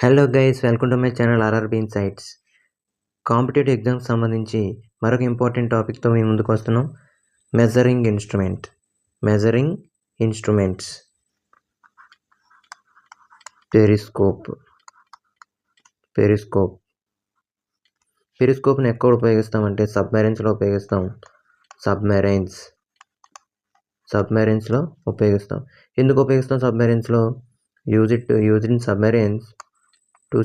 Hello guys, welcome to my channel RRB insights. Competitive exams సంబంధించి మరొక important టాపిక్తో మేము ముందుకు వస్తున్నాం. Measuring instruments. పెరిస్కోప్ని ఎక్కడ ఉపయోగిస్తామంటే సబ్మెరైన్స్లో ఉపయోగిస్తాం. సబ్మెరైన్స్లో ఉపయోగిస్తాం. ఎందుకు ఉపయోగిస్తాం సబ్మెరైన్స్లో? Use in submarines to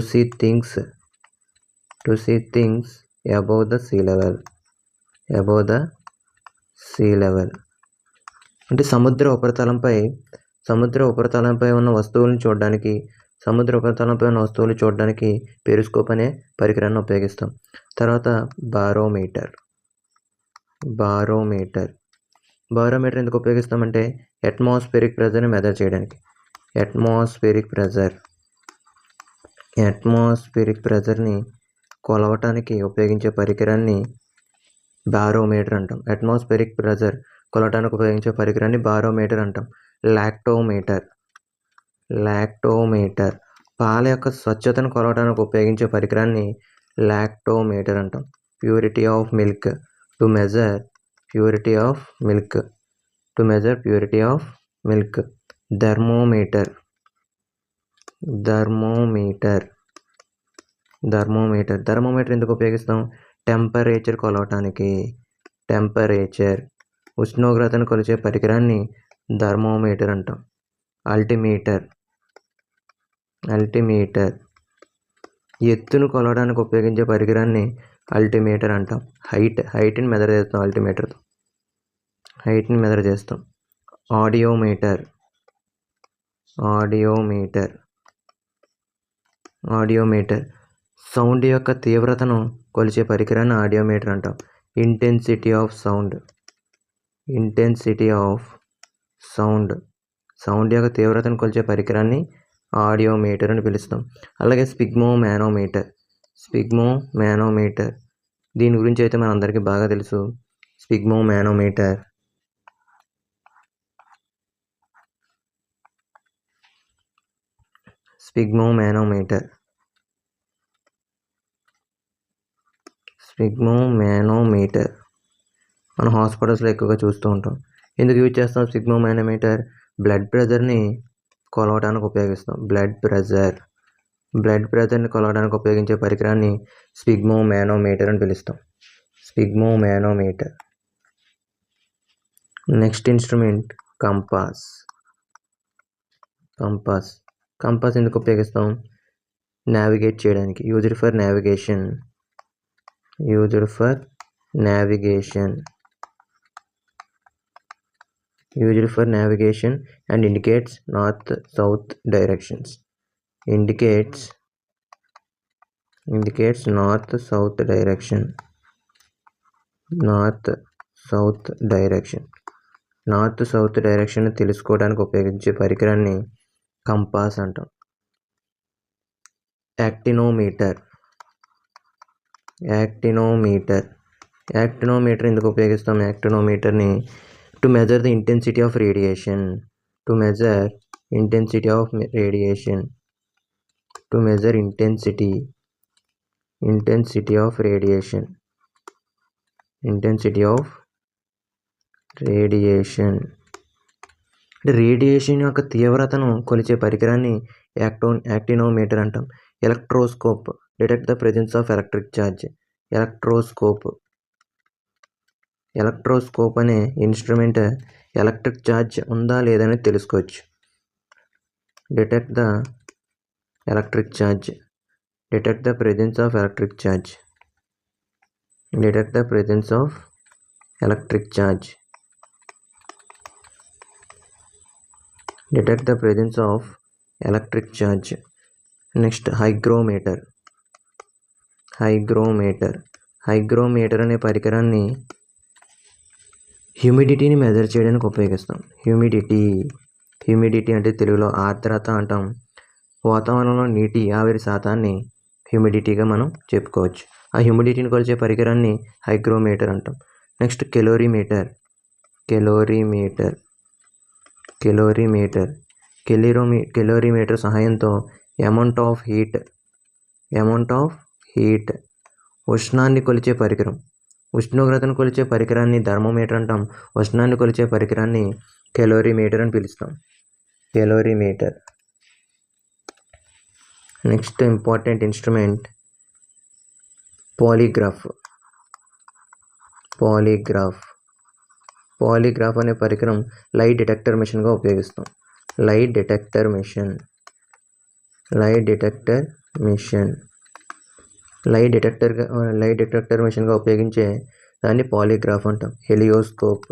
see things above the sea level. అంటే సముద్ర ఉపరితలంపై ఉన్న వస్తువులు చూడడానికి పెరిస్కోప్ అనే పరికరాన్ని ఉపయోగిస్తాం. తర్వాత బారోమీటర్ ఎందుకు ఉపయోగిస్తామంటే అట్మాస్ఫిరిక్ ప్రెజర్ని మెజర్ చేయడానికి. అట్మాస్ఫిరిక్ ప్రెజర్ని కొలవటానికి ఉపయోగించే పరికరాన్ని బారోమీటర్ అంటాం. అట్మాస్ఫిరిక్ ప్రెజర్ కొలవటానికి ఉపయోగించే పరికరాన్ని బారోమీటర్ అంటాం. లాక్టోమీటర్ పాల యొక్క స్వచ్ఛతను కొలవటానికి ఉపయోగించే పరికరాన్ని లాక్టోమీటర్ అంటాం. Purity of milk to measure purity of milk. Thermometer ఎందుకు ఉపయోగిస్తాం? టెంపరేచర్ కొలవటానికి. ఉష్ణోగ్రతను కొలిచే పరికరాన్ని థర్మోమీటర్ అంటాం. అల్టిమీటర్ ఎత్తును కొలవడానికి ఉపయోగించే పరికరాన్ని అల్టిమీటర్ అంటాం. హైట్ని మెజర్ చేస్తాం. అల్టిమీటర్తో హైట్ని మెజర్ చేస్తాం. ఆడియోమీటర్ సౌండ్ యొక్క తీవ్రతను కొలిచే పరికరాన్ని ఆడియోమీటర్ అంటాం. ఇంటెన్సిటీ ఆఫ్ సౌండ్ యొక్క తీవ్రతను కొలిచే పరికరాన్ని ఆడియోమీటర్ అని పిలుస్తాం. అలాగే స్పిగ్మోమానోమీటర్ దీని గురించి అయితే మనందరికీ బాగా తెలుసు. స్పిగ్మోమానోమీటర్ మనం హాస్పిటల్స్లో ఎక్కువగా చూస్తూ ఉంటాం. ఎందుకు యూజ్ చేస్తాం స్పిగ్మోమానోమీటర్? బ్లడ్ ప్రెషర్ని కొలవడానికి ఉపయోగిస్తాం. బ్లడ్ ప్రెషర్ని కొలవడానికి ఉపయోగించే పరికరాన్ని స్పిగ్మోమానోమీటర్ అని పిలుస్తాం. నెక్స్ట్ ఇన్స్ట్రుమెంట్ కంపాస్ ఎందుకు ఉపయోగిస్తాం? నావిగేట్ చేయడానికి. Used for navigation and indicates north south directions. North south direction తెలుసుకోవడానికి ఉపయోగించే పరికరాన్ని కంపాస్ అంటాం. యాక్టినోమీటర్ ఎందుకు ఉపయోగిస్తాం? యాక్టినోమీటర్ని to measure the intensity of radiation. అంటే రేడియేషన్ యొక్క తీవ్రతను కొలిచే పరికరాన్ని యాక్టినోమీటర్ అంటాం. Electroscope detect the presence of electric charge. Electroscope అనే ఇన్స్ట్రుమెంట్ ఎలక్ట్రిక్ ఛార్జ్ ఉందా లేదా అని తెలుసుకోవచ్చు. Detect the presence of electric charge. Next hygrometer అనే పరికరాన్ని హ్యూమిడిటీని మెజర్ చేయడానికి ఉపయోగిస్తాం. హ్యూమిడిటీ అంటే తెలుగులో ఆర్ద్రత అంటాం. వాతావరణంలో నీటి ఆవిరి శాతాన్ని హ్యూమిడిటీగా మనం చెప్పుకోవచ్చు. ఆ హ్యూమిడిటీని కొలిచే పరికరాన్ని హైగ్రోమీటర్ అంటాం. నెక్స్ట్ కెలోరీమీటర్ కెలోరీమీటర్ సహాయంతో అమౌంట్ ఆఫ్ హీట్ ఉష్ణాన్ని కొలిచే పరికరం. ఉష్ణోగ్రతను కొలిచే పరికరాన్ని థర్మోమీటర్ అంటాం. ఉష్ణాన్ని కొలిచే పరికరాన్ని కెలోరీమీటర్ అని పిలుస్తాం. Calorimeter. Next important instrument polygraph అనే పరికరం లైట్ డిటెక్టర్ మిషన్గా ఉపయోగిస్తాం. లైట్ డిటెక్టర్ మిషన్గా ఉపయోగించే దాన్ని పాలిగ్రాఫ్ అంటాం. Helioscope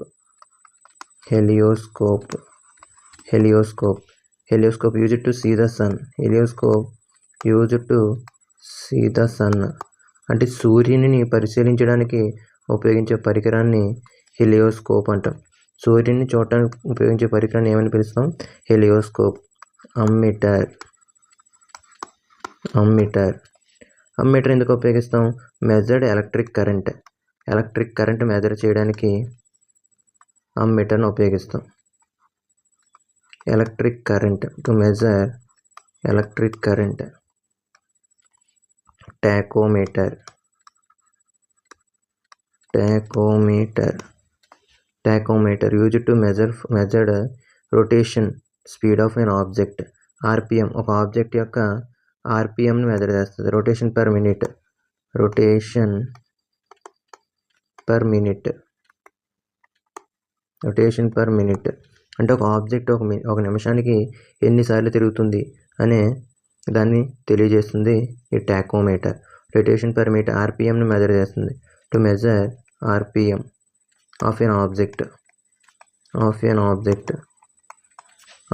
used to see the sun. అంటే సూర్యుని పరిశీలించడానికి ఉపయోగించే పరికరాన్ని హెలియోస్కోప్ అంటాం. సూర్యుని చూడటానికి ఉపయోగించే పరికరాన్ని ఏమని పిలుస్తాం? హెలియోస్కోప్. అమ్మీటర్ ఎందుకు ఉపయోగిస్తాం? మెజర్డ్ ఎలక్ట్రిక్ కరెంట్ మెజర్ చేయడానికి అమ్మీటర్ని ఉపయోగిస్తాం. Electric current, to measure electric current. Tachometer used to measured rotation speed of an object. RPM, ఒక ఆబ్జెక్ట్ యొక్క ఆర్పిఎంని మెజర్ చేస్తుంది. రొటేషన్ పర్ మినిట్ అంటే ఒక ఆబ్జెక్ట్ ఒక నిమిషానికి ఎన్నిసార్లు తిరుగుతుంది అనే దాన్ని తెలియజేస్తుంది ఈ టాకోమీటర్. రొటేషన్ పర్ మినిట్ ఆర్పిఎంని మెజర్ చేస్తుంది. To measure RPM of an object.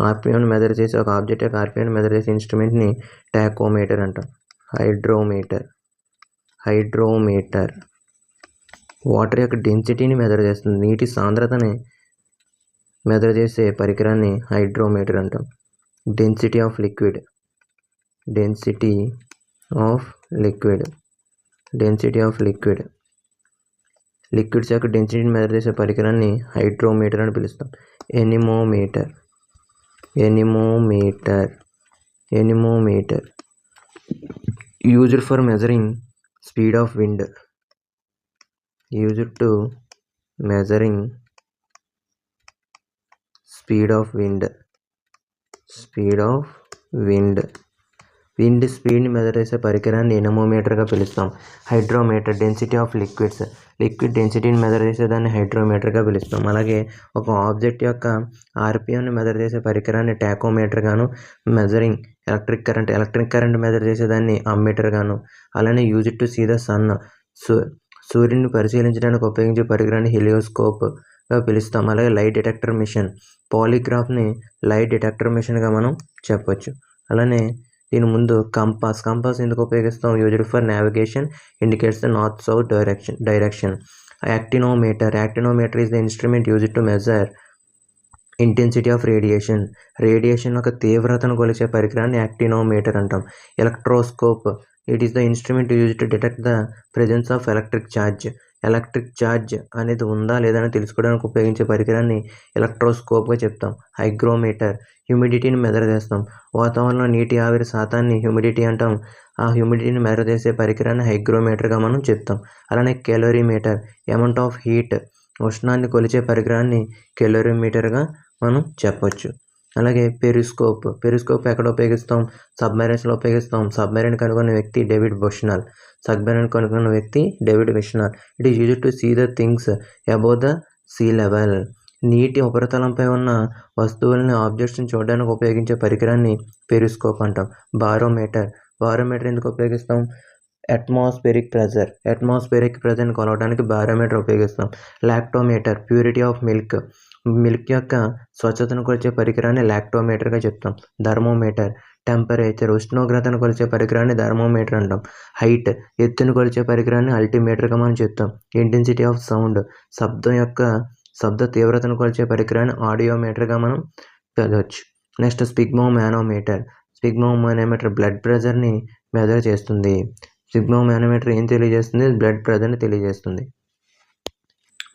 ఆర్పిఎంని మెజర్ చేసి ఒక ఆబ్జెక్ట్ యొక్క ఆర్పిఎంని మెజర్ చేసే ఇన్స్ట్రుమెంట్ని టాకోమీటర్ అంటాం. హైడ్రోమీటర్ వాటర్ యొక్క డెన్సిటీని మెజర్ చేస్తుంది. నీటి సాంద్రతని మెజర్ చేసే పరికరాన్ని హైడ్రోమీటర్ అంటాం. డెన్సిటీ ఆఫ్ లిక్విడ్స్ యొక్క డెన్సిటీని మెజర్ చేసే పరికరాన్ని హైడ్రోమీటర్ అని పిలుస్తాం. Anemometer used for measuring speed of wind. Wind స్పీడ్ని మెజర్ చేసే పరికరాన్ని ఎనిమోమీటర్గా పిలుస్తాం. హైడ్రోమీటర్ డెన్సిటీ ఆఫ్ లిక్విడ్ డెన్సిటీని మెజర్ చేసేదాన్ని హైడ్రోమీటర్గా పిలుస్తాం. అలాగే ఒక ఆబ్జెక్ట్ యొక్క ఆర్పిఎంని మెజర్ చేసే పరికరాన్ని టాకోమీటర్ గాను, మెజరింగ్ ఎలక్ట్రిక్ కరెంట్ మెజర్ చేసేదాన్ని అమ్మీటర్ గాను, అలానే used to see the sun సూర్యుని పరిశీలించడానికి ఉపయోగించే పరికరాన్ని హెలియోస్కోప్గా పిలుస్తాం. అలాగే లైట్ డిటెక్టర్ మిషన్, పాలిగ్రాఫ్ని లైట్ డిటెక్టర్ మిషన్గా మనం చెప్పొచ్చు. అలానే దీని ముందు కంపాస్ ఎందుకు ఉపయోగిస్తాం? Used for navigation, indicates the north south direction. Actinometer is the instrument used to measure intensity of radiation యొక్క తీవ్రతను కొలిచే పరికరాన్ని యాక్టినోమీటర్ అంటాం. Electroscope, it is the instrument used to detect the presence of electric charge అనేది ఉందా లేదా అని తెలుసుకోవడానికి ఉపయోగించే పరికరాన్ని ఎలక్ట్రోస్కోప్గా చెప్తాం. హైగ్రోమీటర్ హ్యూమిడిటీని మెజర్ చేస్తాం. వాతావరణంలో నీటి ఆవిరి శాతాన్ని హ్యూమిడిటీ అంటాం. ఆ హ్యూమిడిటీని మెజర్ చేసే పరికరాన్ని హైగ్రోమీటర్గా మనం చెప్తాం. అలానే కెలోరీమీటర్ అమౌంట్ ఆఫ్ హీట్ ఉష్ణాన్ని కొలిచే పరికరాన్ని కెలోరీమీటర్గా మనం చెప్పొచ్చు. అలాగే పెరిస్కోప్ ఎక్కడ ఉపయోగిస్తాం? సబ్మెరైన్స్లో ఉపయోగిస్తాం. సబ్మెరైన్ కనుగొన్న వ్యక్తి David Bushnell. It is used to see the things above the sea level. నీటి ఉపరితలంపై ఉన్న వస్తువులని ఆబ్జెక్ట్స్ని చూడడానికి ఉపయోగించే పరికరాన్ని పెరిస్కోప్ అంటాం. బారోమీటర్ ఎందుకు ఉపయోగిస్తాం? అట్మాస్ఫిరిక్ ప్రెజర్ని కొలవడానికి బారోమీటర్ ఉపయోగిస్తాం. లాక్టోమీటర్ ప్యూరిటీ ఆఫ్ మిల్క్ యొక్క స్వచ్ఛతను కొలిచే పరికరాన్ని లాక్టోమీటర్గా చెప్తాం. థర్మోమీటర్ టెంపరేచర్ ఉష్ణోగ్రతను కొలిచే పరికరాన్ని థర్మోమీటర్ అంటాం. హైట్ ఎత్తును కొలిచే పరికరాన్ని అల్టిమీటర్గా మనం చెప్తాం. ఇంటెన్సిటీ ఆఫ్ సౌండ్ శబ్ద తీవ్రతను కొలిచే పరికరాన్ని ఆడియోమీటర్గా మనం పిలవచ్చు. నెక్స్ట్ స్పిగ్మోమానోమీటర్ బ్లడ్ ప్రెషర్ని మెజర్ చేస్తుంది. స్పిగ్మోమానోమీటర్ ఏం తెలియజేస్తుంది? బ్లడ్ ప్రెషర్ని తెలియజేస్తుంది.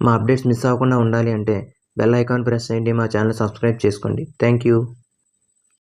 మా అప్డేట్స్ మిస్ అవ్వకుండా ఉండాలి అంటే బెల్ ఐకాన్ ప్రెస్ చేయండి. మా ఛానల్ సబ్స్క్రైబ్ చేసుకోండి. Thank you.